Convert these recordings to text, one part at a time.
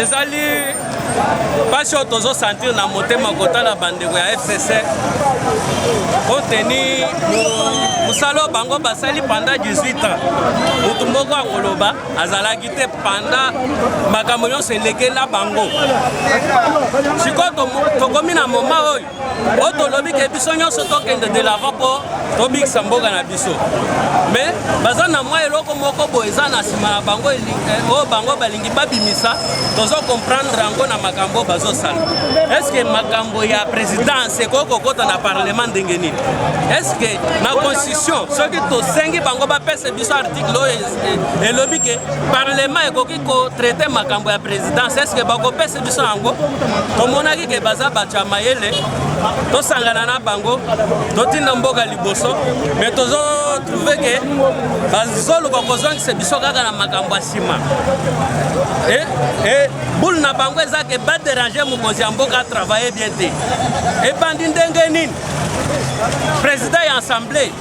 ezali basi oyo tozosentir na motema kotala bandeko ya FCC oteni mosala oyo bango basali pendant 18 ans motu moko akoloba azalaki te pendant makambo nyonso elekela bango sikoyo tokomi na moma oyo oyo tolobi ke biso nyonso tokende de l'avant mpo tobikisa mboka na biso mais baza na mwa eloko moko boye eza na nsima na bango oyo bango balingi babimisa tozokomprendre yango na makambo bazosala. Eske makambo ya présidence ekoki kokota na parlement ndenge nini? Eske na constitution soki tosengi bango bapesa biso article oyo elobi ke parlement ekoki kotraite makambo ya présidence, eske bakopesa biso yango? Tomonaki ke baza bato ya mayele tosangana na bango totinda mboka liboso mais tozotrouve ke bazoluka kozongisa biso kaka na makambo ya nsima bule na bango eza ke baderange mokonzi ya mboka atravaille bien te ebandi ndenge nini président ya assemblée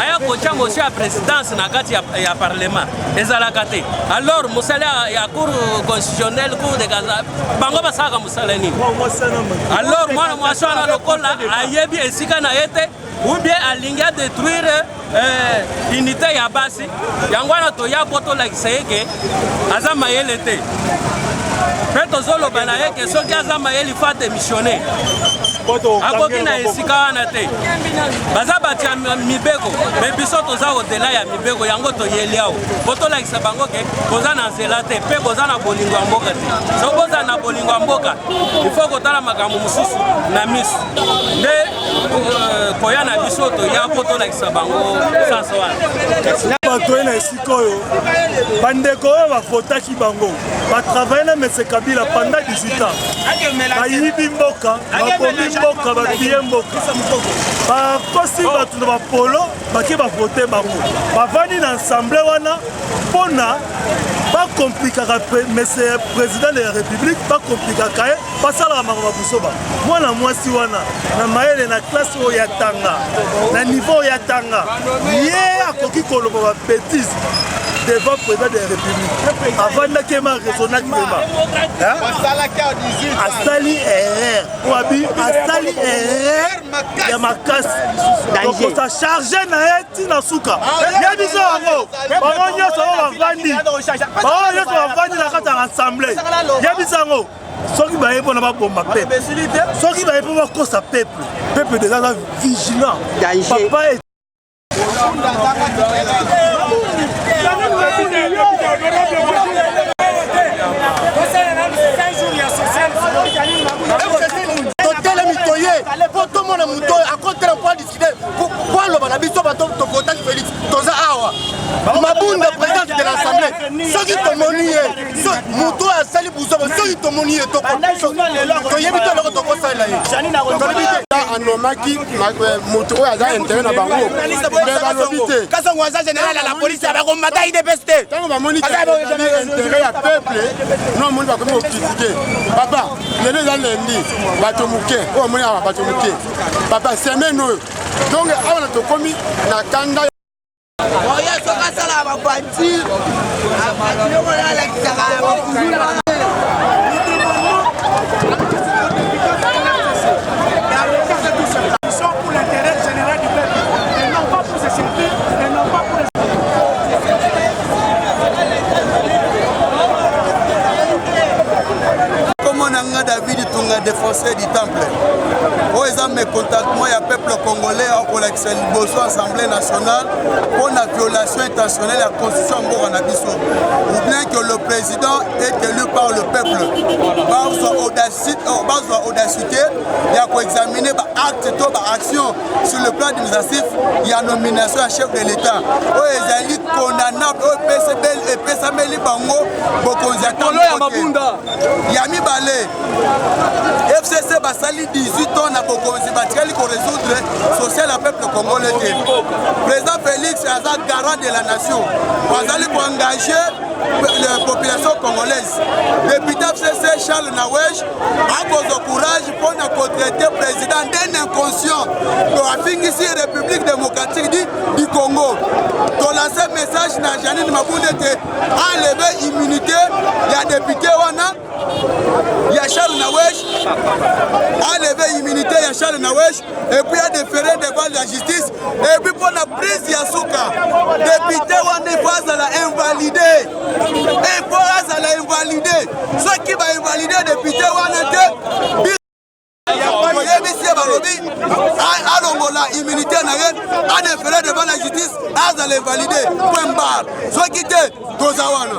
aya kotia motion ya présidence na kati ya parlement ezalaka te. Alors mosala ya cour constitutionnelle cour de cassation bango basalaka mosala nini? Alors mwana mwasi wana lokola ayebi esika na ye te ou bien alingi adétruire unité ya basi yango wana toya po tolakisa ye ke aza mayele te mpe tozoloba na ye ke soki aza mayele fo adémissionne akoki na esika wana te baza bato ya mibeko me biso toza odela ya mibeko yango toyeli awo po tolakisa bango ke koza na nzela te mpe koza na bolingo ya mboka te soki koza na bolingo ya mboka ifo kotala makambo mosusu na miso nde koya na biso toya po tolakisa bango sanso wana bato na esika oyo bandeko oyo bafotaki bango batravaille na mese Kabila pendant 18 ans bayibi mboka bakomi mboka bapie mboka bakosi bato na bapolo bake bavote bango bavandi na ensemble wana mpona bakomplikaka mese président de la république bakomplikaka ye basalaka makambo ya busoba mwana mwasi wana na mayele na classe oyo ya tanga na niveau oyo ya tanga ye akoki koloba babétise devant président de la république avandaki ema raisonnaki ema asali erreur wabi asali erreur ya makasi okosa charge na ye ntina suka ye biso yango bango nyonso oyo bavandi na kati ya ensemble ye biso yango soki baye mpona babomba peuple soki baye mpo bakosa peuple déjà aza vigilant papa totelemi toye po tomona moto akontela mpo adiscute po aloba na biso bato tokotaki Félix toza awa mabunda présidente de l'assemblée soki tomoni ye moto asali busoba soki tomoni ye toyebi to eloko tokosalela ye anomaki moto oyo aza intérêt na bango me balobi te kasongo aza général ya la police abakomata idps te ntango bamoni intérêt ya peuple no omoni bakomi kokritike papa lelo eza lendi bato moke oyo omoni awa bato moke papa semaine oyo donc awa na tokomi na kanda oyo soki asala babandi biloko alakisaka bakuzula David Tunga, défenseur du temple. Aux mécontentement, il y a peuple congolais pour l'ex-Liboso Assemblée nationale pour la violation intentionnelle de la constitution en Abisso. Ou bien que le président est élu par le peuple. Bas audacité, il y a pour examiner acte et action sur le plan administratif, il y a nomination à chef de l'État. Aux élites condamnables, au PCB et PSML Bango, il y a mis balai. FCC basali 18 ans na bokonzi batikali ko résoudre social à peuple congolais. Président Félix aza garant de la nation. Bazali ko engager la population congolaise. Député FCC Charles Nawesh a besoin de courage pour traiter le président d'un inconscient pour affinir ici la République démocratique du Congo. Pour lancer un message à Janine Maboune de enlever l'immunité, il y a député Wana, il y a Charles Nawesh, enlever l'immunité, il y a Charles Nawesh, et puis il y a déféré devant la justice, et puis pour la prise Yasuka, député Wana il faut la invalider. Et pour la invalider, ceux qui vont invalider député Wana alongola immunité na ye a déféré devant la justice à l'invalider point barre soit quitté Gozawana.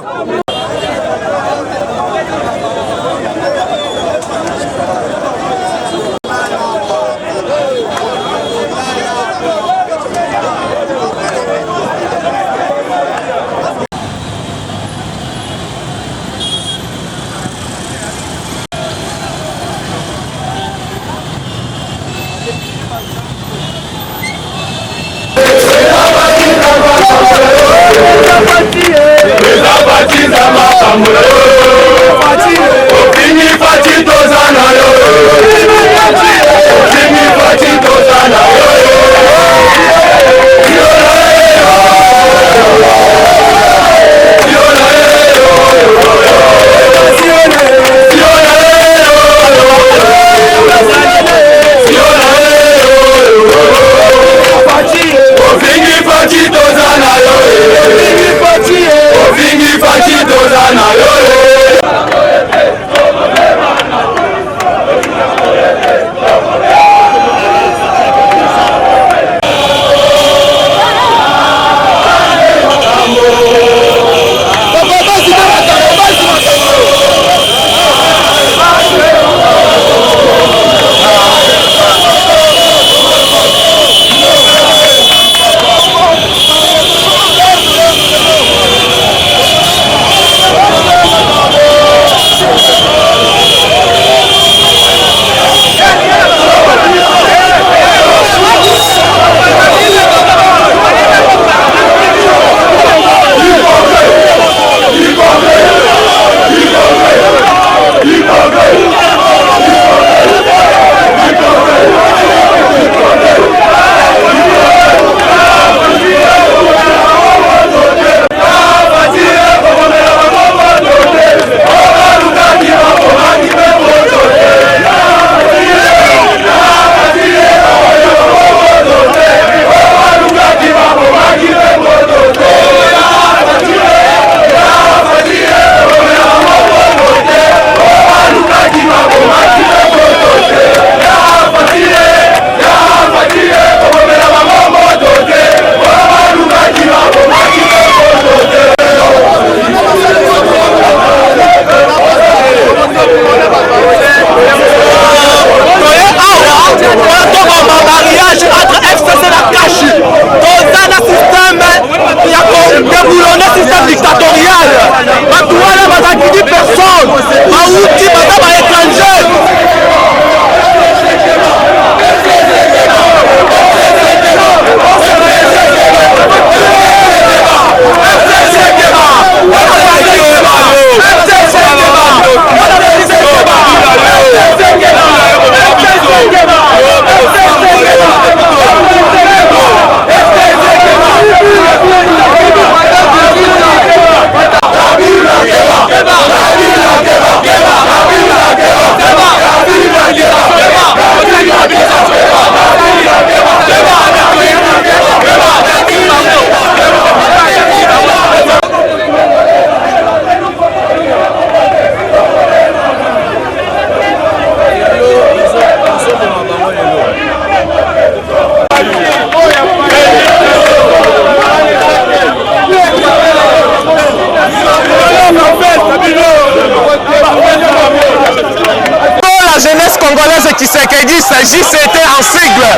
JCT en sigle.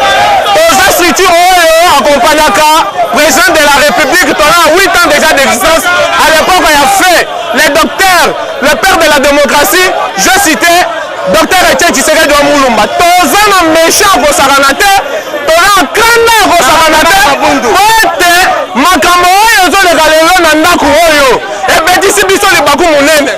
Aux structures accompagnaka, président de la République, tu as 8 ans déjà d'existence. À l'époque, il a fait les docteurs, le père de la démocratie, je citais docteur Etienne Tshisekedi de Moulumba. Tu as un méchant pour Saranate, tu as un crâne pour Saranate, tu as un makambo oyo zo le galelo na ndako oyo. Et bien d'ici biso libaku monene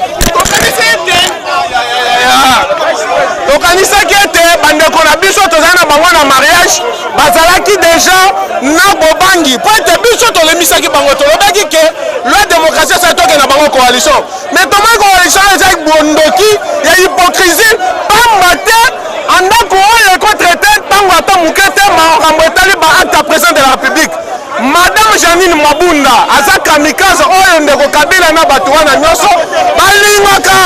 tokanisaki ete bandeko na biso tozali na bango na mariage bazalaki deja na bobangi po ete biso tolemisaki bango tolobaki ke loi démocratie asali toke na bango coalition mais tomoi coalition ezali bondoki ya hypocrisie pamba te andako oyo ekotraite ntango ata moke te makambo etali baacte ya président de la république madame Janine Mabunda aza kamikaze oyo ndeko Kabila na bato wana nyonso balingaka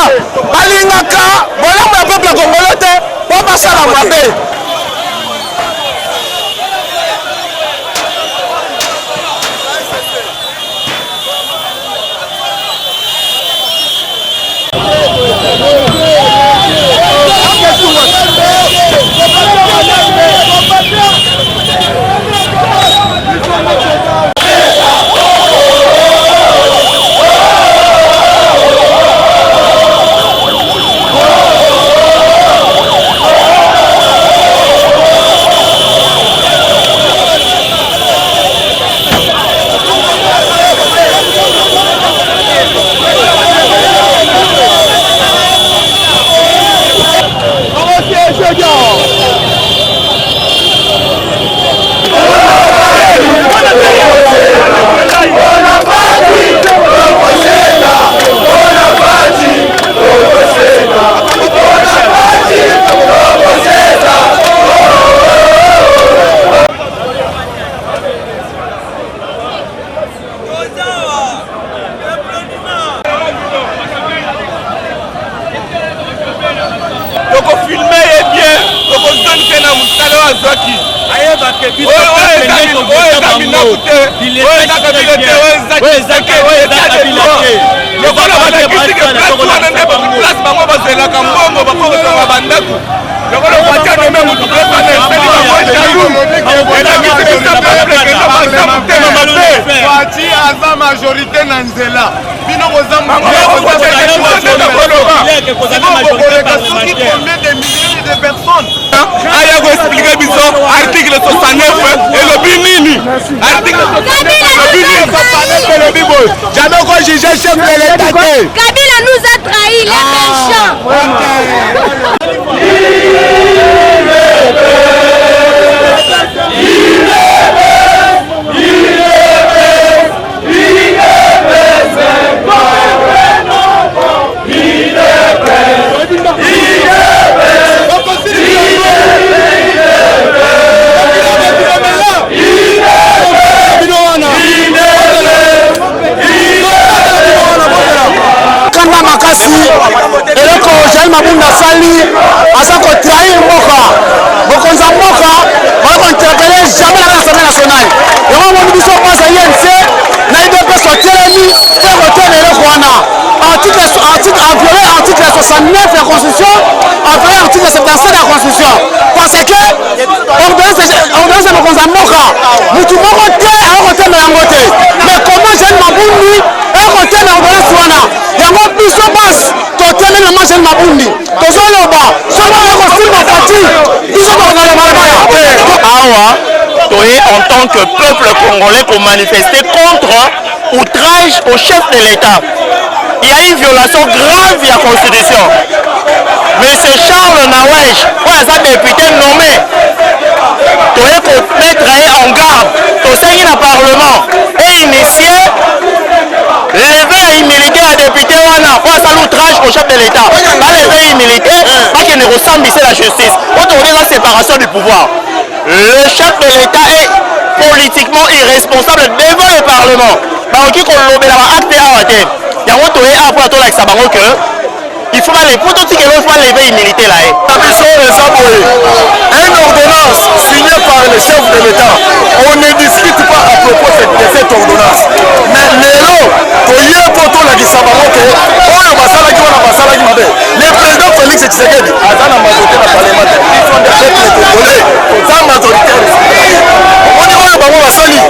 bolamu ya peuple congolais te po basala mabe majorité na nzela bino combien de milliers de personnes aya ko expliquer biso article 69 elobi nini article 69 elobi boy jamais ko juger chef de l'état Kabila nous a trahi les méchants. eloko Jean Mabunda sali aza kotrahir mboka bokonza mboka bakointerpele jamais na l'Assemblée nationale yango moni biso pasa INC na IDPS otelemi mpe kotela eloko wana a violé article 69 ya constitution a violé article 77 ya constitution parce que ordonnance ya bokonza mboka mutu moko te akokotela yango te mais comment Jean Mabundi akokotela ordonnance wana yango biso basi totele na Jean Mabundi tozoloba soki akosimba fati biso tokokalobalabala awa toye en tant que peuple congolais pour manifester contre outrage au chef de l'État. Il y a une violation grave de la Constitution. Monsieur Charles Nawesh, un député nommé, doit mettre en garde au sein du Parlement et initier lever l'immunité à député pour l'outrage au chef de l'État. Pas lever l'immunité, pas qu'il ne ressemble à la justice. Autour la séparation du pouvoir. Le chef de l'État est politiquement irresponsable devant le Parlement. Donc, il faut lever l'immunité. Il faut aller pour tout ce qu'il faut lever l'immunité là. Une ordonnance signée par le chef de l'État. On ne discute pas à propos de cette ordonnance. Mais le président Félix Tshisekedi a dans la majorité de la parlementaire. Ils sont des peuples congolais. Sans majorité. On dit que Bango Basali,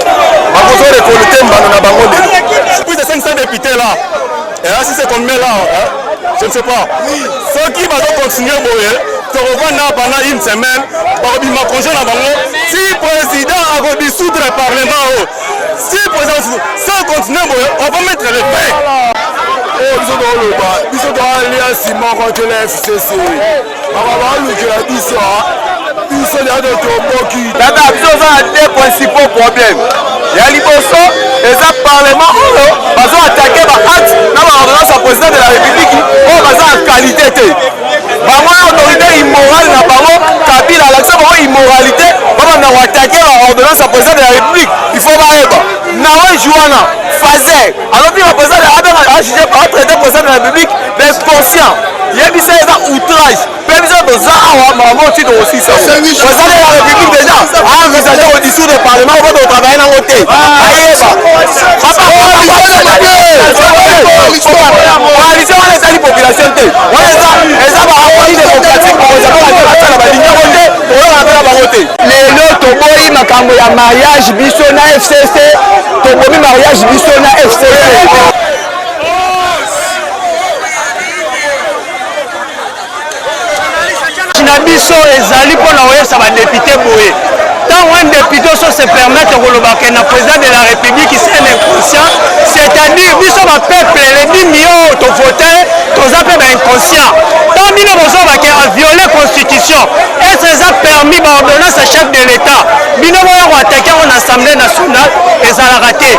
Bango Zore Kolute Mbano na Bango Lelo. Plus de 500 députés là. Et là, si c'est qu'on met là, je ne sais pas. Ceux qui vont continuer à mourir, tu revois pendant une semaine, si le président a dissoudre le Parlement, si le président continue à mourir, on va mettre le pain. koloba biso toalia nsima contre la FCC makambo alukela biso biso liado toboki tata biso oza na deux principaux problèmes ya liboso eza parlement oyo bazoatake baacte na baordonnance ya président de la république oyo baza na qualité te bango autorité immorale na bango kabila alakisa bango immoralité babanda koatake baordonnance ya président de la république il faut bayeba nawe juana fazer alobi baprésident atraité président de la république d'inconscient yebisa eza outrage mpe biso toza awa makambo oti tokosisa président de la république déjà aenvisage audition de parlement opo totravaille nango te ayeba coalition wana ezali population te wana eza baapoi démocratique bakozala balinyango te toyokana mpe na bango te lelo toboyi makambo ya mariage biso na FCC tobomi mariage biso na FCC na biso ezali mpona koyesa badepute boye ntango un député oso se permettre kolobaka na président de la république c'est un inconscient c'est-à-dire biso bapeuple les 10 millions tovote toza mpe bainconscient ntango bino bozobake aviole constitution est eza permis baordonnance ya chef de l'état bino boya koatake yango na assemblée nationale ezalaka te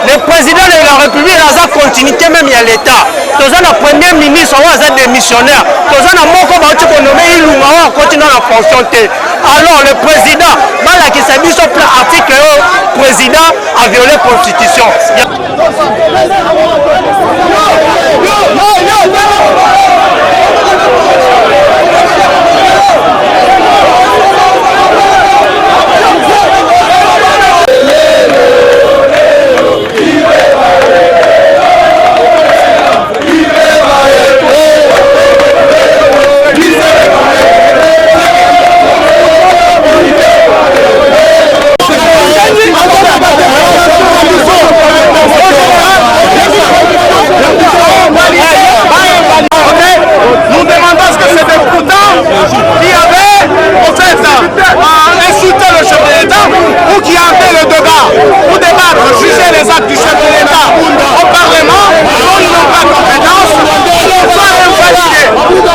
le président de la république aza continuité même ya l'état toza na premier ministre oyo aza démissionnaire toza na moko bauti konome ilunga oyo akoti na fonction te alors le président balakisa biso pla article oyo président a violé constitution Nous demandons ce que c'est des prudents qui avaient en fait insulté le chef de l'État ou qui avaient le débat pour débattre, juger les actes du chef de l'État au Parlement, dont ils n'ont pas compétence, soit invalider.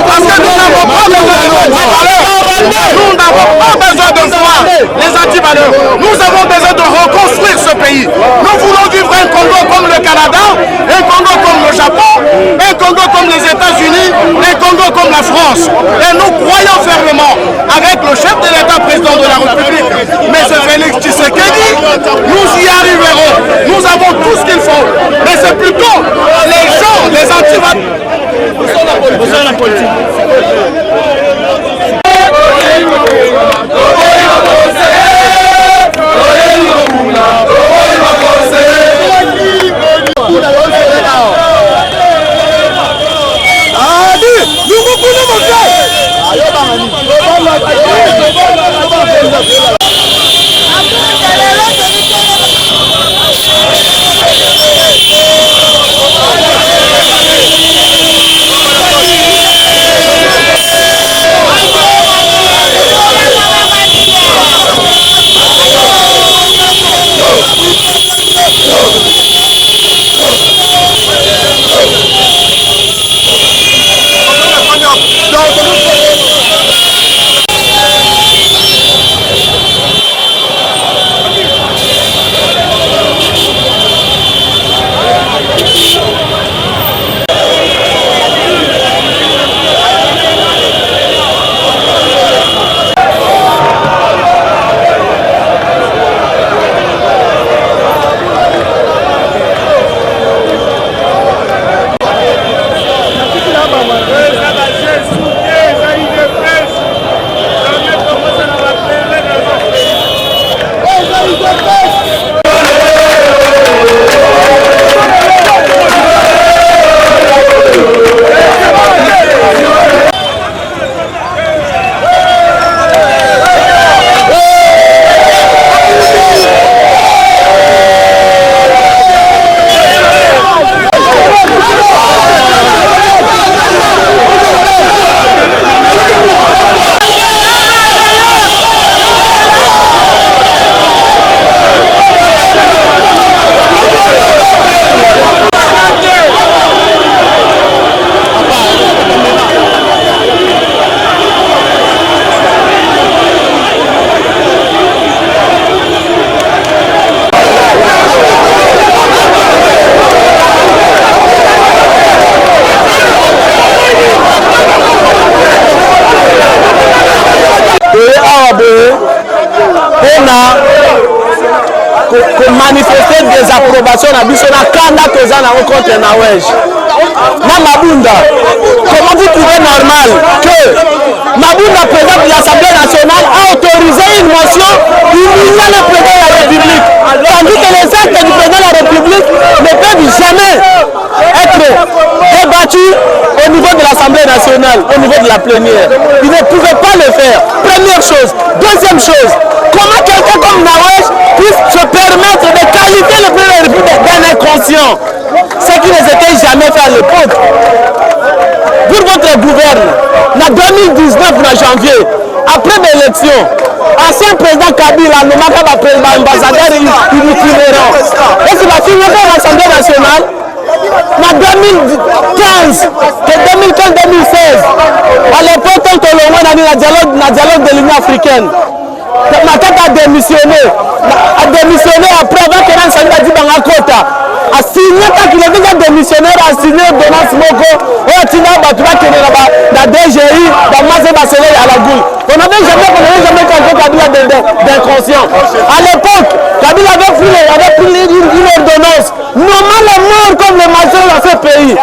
Parce que nous n'avons pas besoin de antivaleurs. Nous n'avons pas besoin de voir les antivaleurs. Nous avons besoin de reconstruire ce pays. Nous voulons vivre un Congo comme le Canada, un Congo comme le Japon, un Congo comme les États-Unis, un Congo comme la France. Et nous croyons fermement avec le chef de l'État, président de la République, M. Félix Tshisekedi, nous y arriverons. Nous avons tout ce qu'il faut. Mais c'est plutôt les gens, les antivaleurs. La politique. manifester désapprobation na biso na kanda toza na contre Nawej na Mabunda. Comment vous trouvez normal que Mabunda, président de l'Assemblée nationale, a autorisé une motion humiliant le président de la République, tandis que les actes du président de la République ne peuvent jamais être débattus au niveau de l'Assemblée nationale, au niveau de la plénière. Il ne pouvait pas le faire. Première chose. Deuxième chose, comment quelqu'un comme Nawej puisse se permettre de qualifier le président de la République d'un inconscient, ce qui ne s'était jamais fait à l'époque. Pour votre gouverne, en 2019, en janvier, après l'élection, ancien président Kabila, nous avons président ambassadeur itinérant. Et c'est la finir de l'Assemblée nationale en 2015, 2015-2016. À l'époque, quand on a dialogue de l'Union africaine, Makata a démissionné après avant que l'on s'en a dit dans la quota. A signé quand il est déjà démissionnaire, a signé Donas Moko, on a tiré à Batouba qui est là-bas, dans DGI, dans Mazé Basselé à la Goule. On n'avait jamais compris Kabila d'inconscient. À l'époque, Kabila avait pris une ordonnance, nommant les morts comme les majeurs dans ce pays.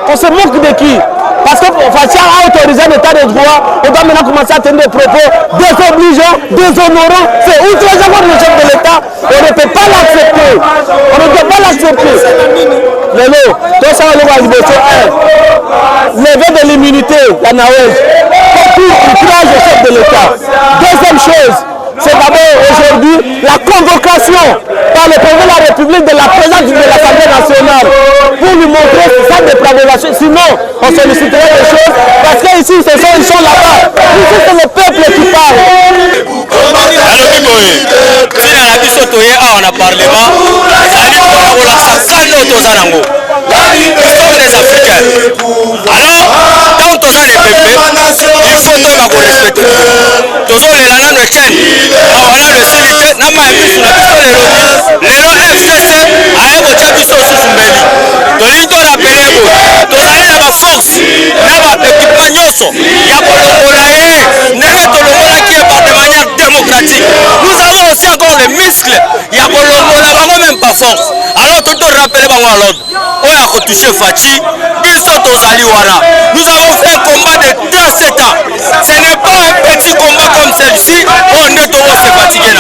On se moque de qui? Parce que Fatia a autorisé un état de droit, on doit maintenant commencer à tenir des propos désobligeants, déshonorants. C'est outrageant contre le chef de l'État. On ne peut pas l'accepter. On ne peut pas l'accepter. Lélo, tout ça, on va lever de l'immunité, la Nawej, pour outrage au chef de l'État. Deuxième chose, c'est d'abord aujourd'hui la convocation par le président de la République de la présidente de l'Assemblée nationale pour lui montrer sa dépravation. Sinon, on solliciterait des choses parce qu'ici, ils sont là-bas. Ici, c'est le peuple qui parle. des Africains. Alors, quand on a les peuples, il faut qu'on respecte. Tous les langues de Tchèque, on a le solitaire, n'a pas mis sur la piste de l'Europe. Les langues FCC, à un autre chapitre aussi sous Méli. Donc, il doit l'appeler, donc, il y a la force, il y a l'équipement Nyoso, il y a pour le Molaye, il y a tout le Mola qui est par de manière démocratique. Nous avons aussi encore les muscles, il y a pour le Mola, même pas force. Alors, tout le rappel à l'ordre. On a touché Fachi, nous avons fait un combat de 17 ans. Ce n'est pas un petit combat comme celle-ci, on est trop se fatigué.